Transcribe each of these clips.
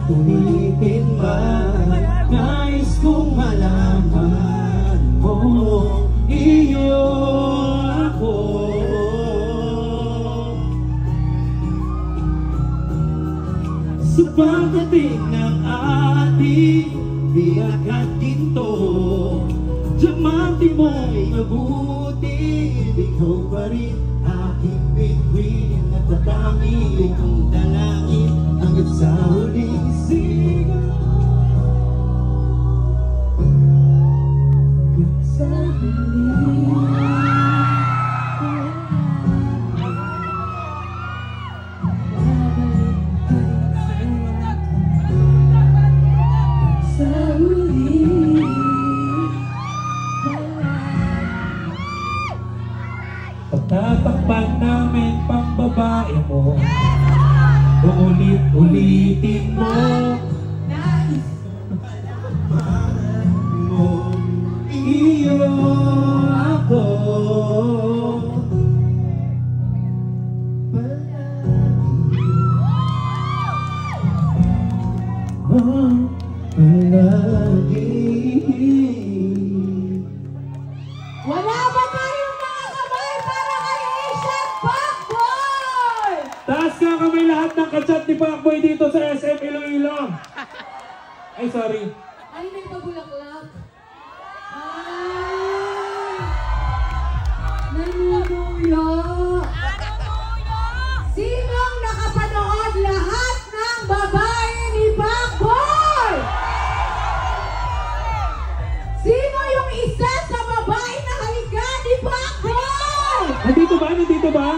Ulitin man, nais kong malaman mo, iyo ako. Sa pagdating ng ating biyak at ginto, diamante mo'y mabuti, ikaw pa rin aking bituin at tatangin kong dalangin hanggang sa huling sigaw. Sa huling sa huling pagtatakpan namin pang babae mo, uulit-ulitin mo, nais mo, iyo ako. Wala ba tayong mga kamay para kay Asian Pacboy? Taas nga kamay lahat ng kachat ni Pacboy dito sa SM Iloilo. Ay, sorry. Ay, may pabulaklak. Ay, nanunuyo. Sinong nakapanood lahat ng babae ni Pacboy? Sino yung isa sa babae na halika ni Pacboy? Nandito ba? Nandito ba?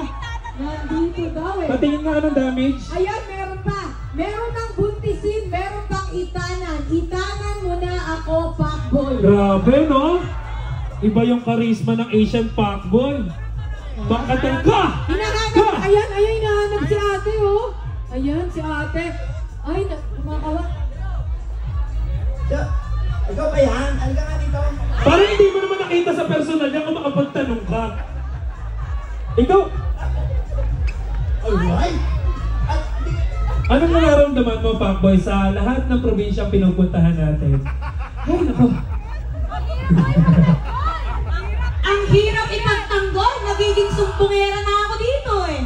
Nandito daw eh. Patingin nga anong damage. Ayan, meron pa. Meron ng buntisin, meron pang itanan. Itanan mo na ako, Pacboy. Grabe, no? Iba yung karisma ng Asian Pacboy. Bakatan ka! Hinahanap, ayan, hinahanap si ate, oh. Ayan, si ate. Ay, kumakawa. Ikaw ba yan? Halika nga dito. Parang hindi mo naman nakita sa personal niya kung makapagtanong ka. Ikaw, Alright. anong nararamdaman mo, Pacboy, sa lahat ng probinsyang pinupuntahan natin? Ay, nako. Ang hirap ipagtanggol. Nagiging sumpungera na ako dito, eh.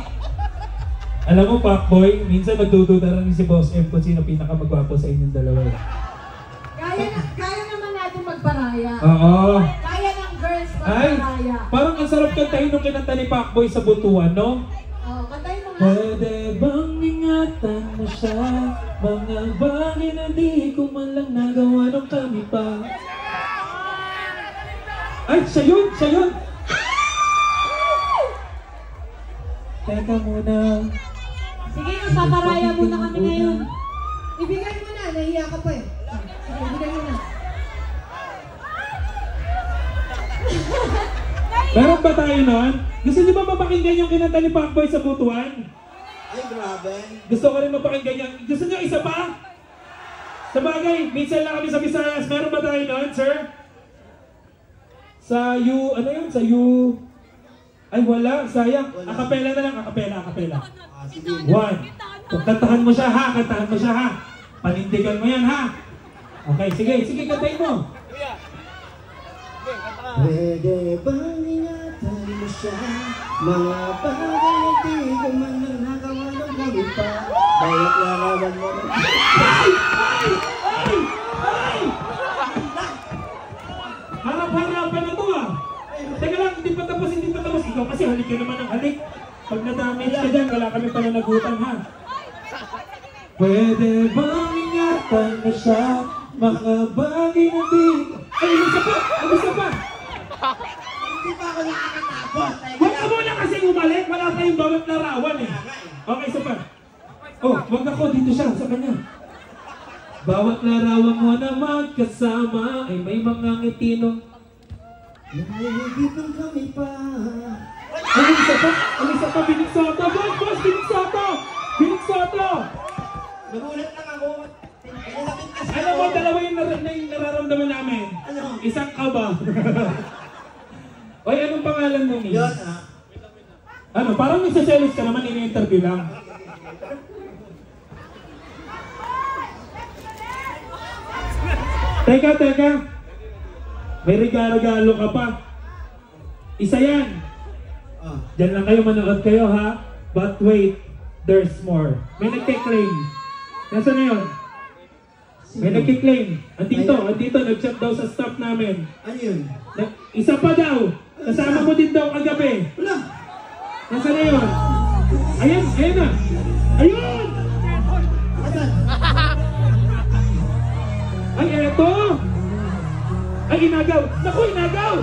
Alam mo, Pacboy, minsan nagdududa rin si Boss M kung sino pinakamagwapo sa inyong dalawa. Kaya naman natin magparaya. Oo. Kaya ng girls Parang ang sarap kantahin nung kinanta ni Pacboy sa Butuan, no? Oh, kantahin mo nga. Pwede bang ingatan mo siya? Mga bagay na di ko man lang nagawa nung kami pa. Ay, siya yun! Siya yun! Teka muna. Sige, magpaparaya muna kami ngayon. Ibigay mo na, nahiya ka pa eh. Sige, ibigay mo na. Meron ba tayo nun? Gusto niyo ba mapakinggan yung kinanta ni Pacboy sa Butuan? Ay, grabe. Gusto ko rin mapakinggan yan. Gusto niyo isa pa? Sa bagay, minsan lang kami sa Visayas. Meron ba tayo nun, sir? Sa U, ano yun? Sa U... Ay, wala. Sayang. Akapela na lang. Akapela. Sige. One. Kantahan mo siya, ha? Kantahan mo siya, ha? Panindigan mo yan, ha? Okay, sige, kantahin mo. Pwede bang ingatan mo siya? Mga bagay na di ko man lang nagawa ng kami pa. Bayat larawan mo na. Ay! Harap-harapan na to, ah. Teka lang, hindi pa tapos. Ikaw kasi halik ka naman ng halik. Pag na-damage ka dyan, wala kami pananagutan, ha? Pwede bang ingatan mo siya? Mga bagay na di... Ay, isa pa! Hindi pa ako nakakatapos. Huwag ka muna kasi umalik, wala tayong bawat larawan eh. Okay, isa pa. Oh, wag ako, dito siya, sa kanya. Bawat larawan mo na magkasama ay may mga ngitinong... Nahihigipin kami pa. Ano isa pa, Binig-Soto! Boss, Binig-Soto! Nagulat lang ako. Pinalapit kasi Alam mo, dalawa yung nararamdaman namin. Ano? Isang kaba. Oy, anong pangalan mo, Miss? Yun, ha? Ano, parang nagsaselos ka naman, ini-interview lang. Teka. May regalo ka pa. Isa yan. Ah. Diyan lang kayo, manood kayo, ha? But wait, there's more. May nagkiklaim. Nasaan na yun? May nagkiklaim. Andito, nag-chat daw sa staff namin. Ano yun? Isa pa daw. Kasama mo din daw kagabi. Wala. Nasaan na yun? Ayan na. Ayun! Asan? Ay, eto! Ay, inagaw! Naku, inagaw!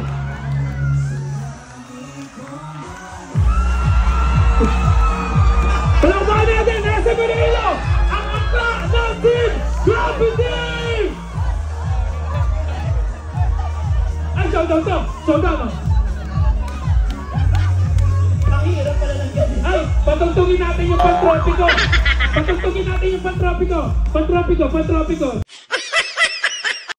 Palakpakan natin! Nasa Manila! Ang akla natin! Gravity! Ay, showdown to! Showdown! Ang hirap pala ng ganyan. Ay, patugtugin natin yung pantropiko! Patugtugin natin yung pantropiko! Pantropiko!